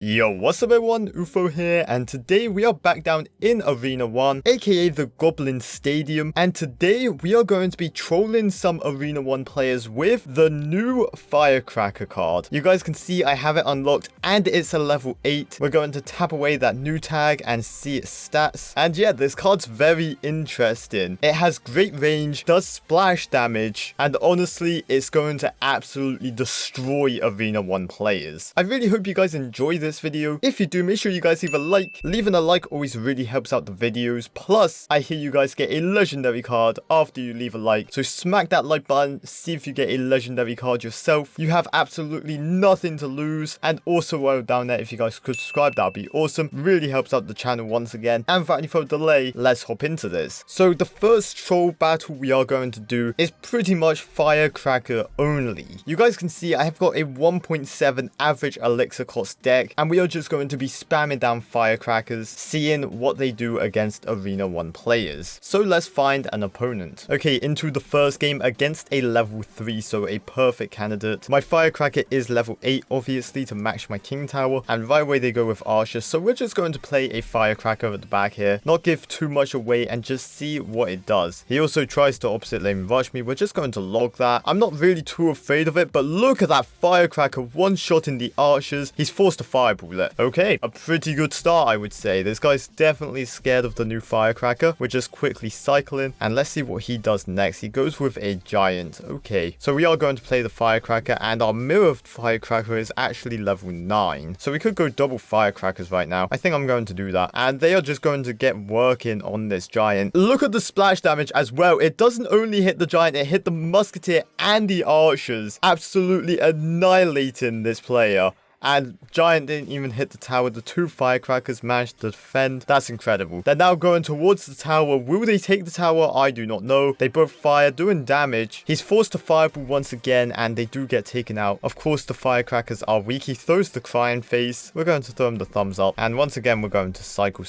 Yo, what's up everyone, OOfro here, and today we are back down in Arena 1, aka the Goblin Stadium, and today we are going to be trolling some Arena 1 players with the new Firecracker card. You guys can see I have it unlocked, and it's a level 8. We're going to tap away that new tag and see its stats, and yeah, this card's very interesting. It has great range, does splash damage, and honestly, it's going to absolutely destroy Arena 1 players. I really hope you guys enjoy this video. If you do, make sure you guys leave a like. Leaving a like always really helps out the videos. Plus, I hear you guys get a legendary card after you leave a like. So smack that like button, see if you get a legendary card yourself. You have absolutely nothing to lose. And also while down there, if you guys could subscribe, that would be awesome. Really helps out the channel once again. And without any further delay, let's hop into this. So the first troll battle we are going to do is pretty much Firecracker only. You guys can see I have got a 1.7 average elixir cost deck, and we are just going to be spamming down firecrackers, seeing what they do against Arena 1 players. So let's find an opponent. Okay, into the first game against a level 3, so a perfect candidate. My firecracker is level 8, obviously, to match my king tower, and right away they go with archers, so we're just going to play a firecracker at the back here, not give too much away, and just see what it does. He also tries to opposite lane rush me. We're just going to log that. I'm not really too afraid of it, but look at that firecracker, one shot in the archers. He's forced to fireball it. Okay, a pretty good start, I would say. This guy's definitely scared of the new firecracker. We're just quickly cycling, and let's see what he does next. He goes with a giant. Okay, so we are going to play the firecracker, and our mirrored firecracker is actually level 9. So we could go double firecrackers right now. I think I'm going to do that, and they are just going to get working on this giant. Look at the splash damage as well. It doesn't only hit the giant, it hit the musketeer and the archers, absolutely annihilating this player. And giant didn't even hit the tower. The two firecrackers managed to defend. That's incredible. They're now going towards the tower. Will they take the tower? I do not know. They both fire, doing damage. He's forced to fireball once again, and they do get taken out. Of course, the firecrackers are weak. He throws the crying face. We're going to throw him the thumbs up. And once again, we're going to cycle.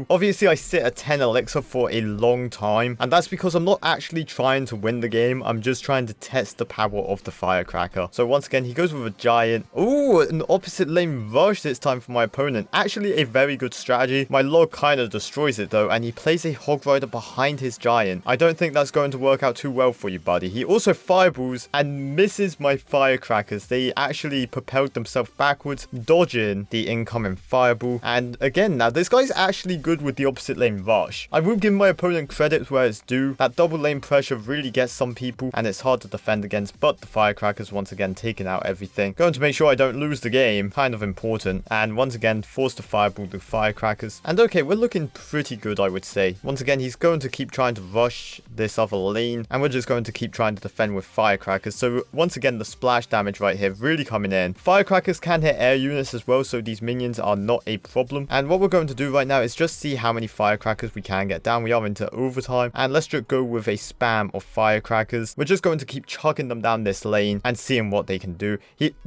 Obviously, I sit at 10 elixir for a long time, and that's because I'm not actually trying to win the game. I'm just trying to test the power of the firecracker. So once again, he goes with a giant. Ooh, an opposite lane rush this time for my opponent. Actually a very good strategy. My log kind of destroys it though, and he plays a hog rider behind his giant. I don't think that's going to work out too well for you, buddy. He also fireballs and misses my firecrackers. They actually propelled themselves backwards, dodging the incoming fireball. And again, now this guy's actually good with the opposite lane rush. I will give my opponent credit where it's due. That double lane pressure really gets some people, and it's hard to defend against, but the firecrackers once again taking out everything. Going to make sure I don't lose the game, kind of important, and once again forced to fireball the firecrackers. And okay, we're looking pretty good, I would say. Once again, he's going to keep trying to rush this other lane, and we're just going to keep trying to defend with firecrackers. So once again, the splash damage right here really coming in. Firecrackers can hit air units as well, so these minions are not a problem. And what we're going to do right now is just see how many firecrackers we can get down. We are into overtime, and let's just go with a spam of firecrackers. We're just going to keep chucking them down this lane and seeing what they can do.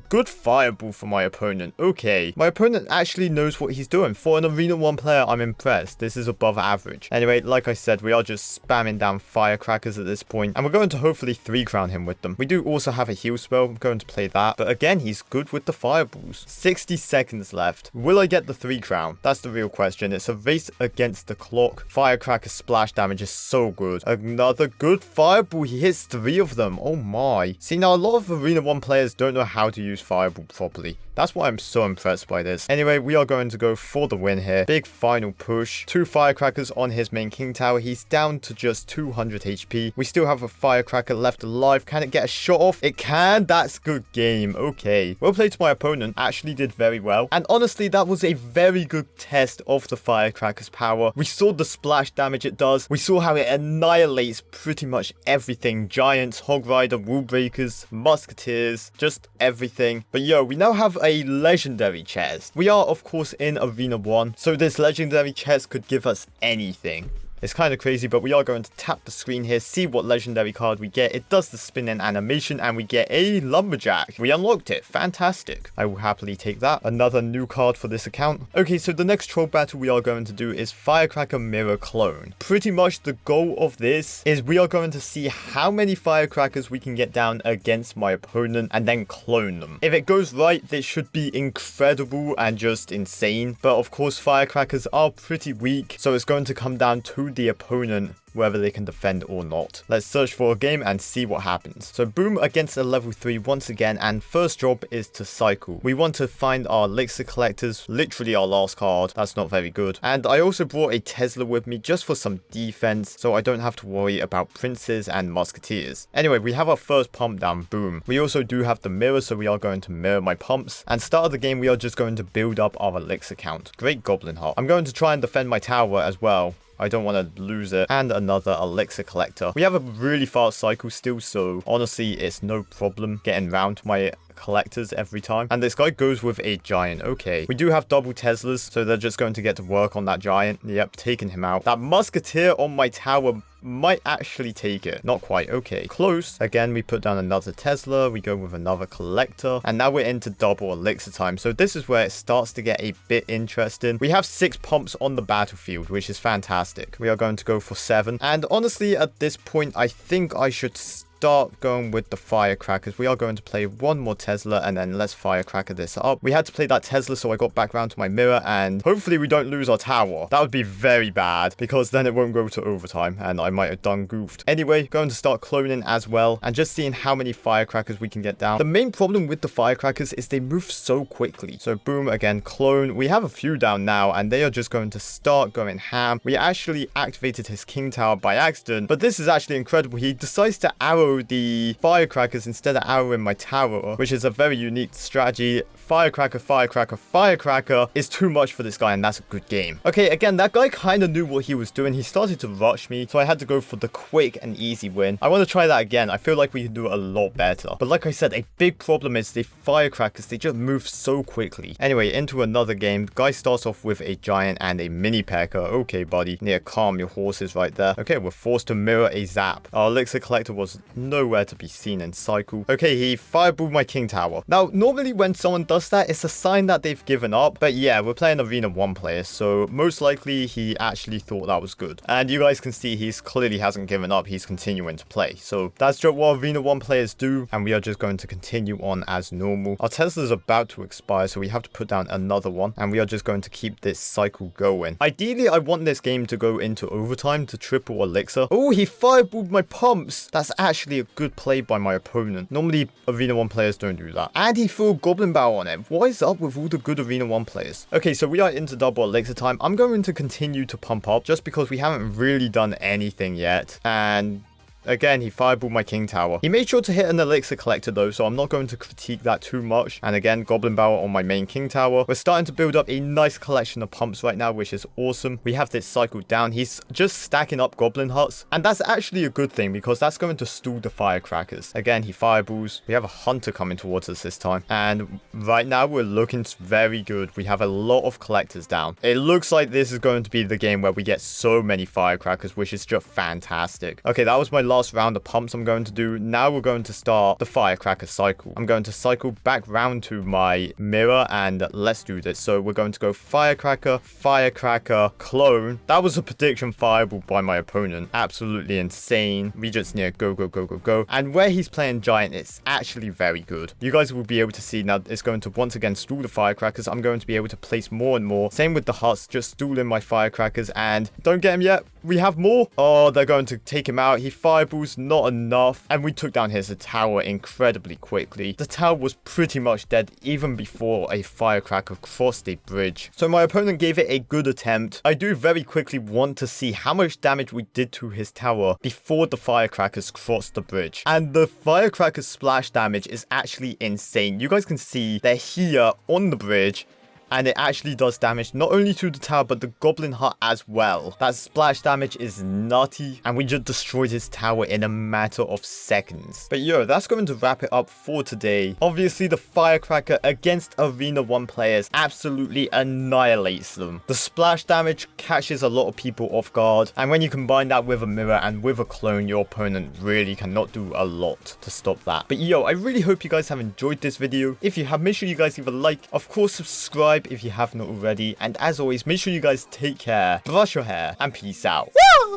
Good fireball for my opponent. Okay, my opponent actually knows what he's doing. For an Arena 1 player, I'm impressed. This is above average. Anyway, like I said, we are just spamming down firecrackers at this point, and we're going to hopefully 3-crown him with them. We do also have a heal spell. I'm going to play that, but again, he's good with the fireballs. 60 seconds left. Will I get the 3-crown? That's the real question. It's a race against the clock. Firecracker splash damage is so good. Another good fireball. He hits 3 of them. Oh my. See, now a lot of Arena 1 players don't know how to use fireball properly. That's why I'm so impressed by this. Anyway, we are going to go for the win here. Big final push. 2 firecrackers on his main king tower. He's down to just 200 HP. We still have a firecracker left alive. Can it get a shot off? It can. That's good game. Okay. Well played to my opponent. Actually did very well. And honestly, that was a very good test of the firecracker's power. We saw the splash damage it does. We saw how it annihilates pretty much everything. Giants, hog rider, wall breakers, musketeers, just everything. But yo, we now have a legendary chest. We are of course in Arena 1, so this legendary chest could give us anything. It's kind of crazy, but we are going to tap the screen here, see what legendary card we get. It does the spinning animation, and we get a lumberjack. We unlocked it. Fantastic. I will happily take that. Another new card for this account. Okay, so the next troll battle we are going to do is Firecracker Mirror Clone. Pretty much the goal of this is we are going to see how many firecrackers we can get down against my opponent and then clone them. If it goes right, this should be incredible and just insane. But of course, firecrackers are pretty weak, so it's going to come down to the opponent whether they can defend or not. Let's search for a game and see what happens. So boom, against a level 3 once again, and first job is to cycle. We want to find our elixir collectors, literally our last card. That's not very good. And I also brought a Tesla with me just for some defense, so I don't have to worry about princes and musketeers. Anyway, we have our first pump down, boom. We also do have the mirror, so we are going to mirror my pumps. And start of the game, we are just going to build up our elixir count. Great goblin heart. I'm going to try and defend my tower as well. I don't want to lose it. And another elixir collector. We have a really fast cycle still, so honestly, it's no problem getting round to my collectors every time. And this guy goes with a giant. Okay, we do have double Teslas, so they're just going to get to work on that giant. Yep, taking him out. That musketeer on my tower might actually take it. Not quite. Okay, close. Again, we put down another Tesla. We go with another collector, and now we're into double elixir time. So this is where it starts to get a bit interesting. We have 6 pumps on the battlefield, which is fantastic. We are going to go for 7, and honestly at this point I think I should start going with the firecrackers. We are going to play one more Tesla, and then let's firecracker this up. We had to play that Tesla, so I got back around to my mirror, and hopefully we don't lose our tower. That would be very bad, because then it won't go to overtime, and I might have done goofed. Anyway, going to start cloning as well, and just seeing how many firecrackers we can get down. The main problem with the firecrackers is they move so quickly. So boom, again, clone. We have a few down now, and they are just going to start going ham. We actually activated his king tower by accident, but this is actually incredible. He decides to arrow the firecrackers instead of arrowing my tower, which is a very unique strategy. Firecracker, firecracker, firecracker is too much for this guy, and that's a good game. Okay, again, that guy kind of knew what he was doing. He started to rush me, so I had to go for the quick and easy win. I want to try that again. I feel like we can do it a lot better. But like I said, a big problem is the firecrackers. They just move so quickly. Anyway, into another game. The guy starts off with a giant and a mini pecker. Okay, buddy. Need to calm your horses right there. Okay, we're forced to mirror a zap. Our elixir collector was nowhere to be seen in cycle. Okay, he fireballed my king tower. Now, normally when someone does that, it's a sign that they've given up. But yeah, we're playing Arena 1 players, so most likely he actually thought that was good. And you guys can see he's clearly hasn't given up. He's continuing to play. So that's just what Arena 1 players do, and we are just going to continue on as normal. Our Tesla's about to expire, so we have to put down another one, and we are just going to keep this cycle going. Ideally, I want this game to go into overtime to triple elixir. Oh, he fireballed my pumps. That's actually a good play by my opponent. Normally, Arena 1 players don't do that. And he threw a Goblin Barrel on it. What is up with all the good Arena 1 players? Okay, so we are into double elixir time. I'm going to continue to pump up just because we haven't really done anything yet. And again, he fireballed my king tower. He made sure to hit an elixir collector though, so I'm not going to critique that too much. And again, goblin barrel on my main king tower. We're starting to build up a nice collection of pumps right now, which is awesome. We have this cycle down. He's just stacking up goblin huts, and that's actually a good thing because that's going to stall the firecrackers. Again, he fireballs. We have a hunter coming towards us this time, and right now we're looking very good. We have a lot of collectors down. It looks like this is going to be the game where we get so many firecrackers, which is just fantastic. Okay, that was my last round of pumps I'm going to do. Now we're going to start the firecracker cycle. I'm going to cycle back round to my mirror, and let's do this. So we're going to go firecracker, firecracker, clone. That was a prediction fireball by my opponent. Absolutely insane. We just need to go, go, go, go, go. And where he's playing giant, it's actually very good. You guys will be able to see now it's going to once again stall the firecrackers. I'm going to be able to place more and more. Same with the huts, just stalling my firecrackers, and don't get him yet. We have more. Oh, they're going to take him out. He fireballs, not enough. And we took down his tower incredibly quickly. The tower was pretty much dead even before a firecracker crossed a bridge. So my opponent gave it a good attempt. I do very quickly want to see how much damage we did to his tower before the firecrackers crossed the bridge. And the firecracker splash damage is actually insane. You guys can see they're here on the bridge. and it actually does damage not only to the tower but the goblin hut as well. That splash damage is nutty, and we just destroyed his tower in a matter of seconds. But yo, that's going to wrap it up for today. Obviously, the Firecracker against Arena 1 players absolutely annihilates them. The splash damage catches a lot of people off guard, and when you combine that with a mirror and with a clone, your opponent really cannot do a lot to stop that. But yo, I really hope you guys have enjoyed this video. If you have, make sure you guys leave a like. Of course, subscribe if you have not already. And as always, make sure you guys take care, brush your hair, and peace out. Woo!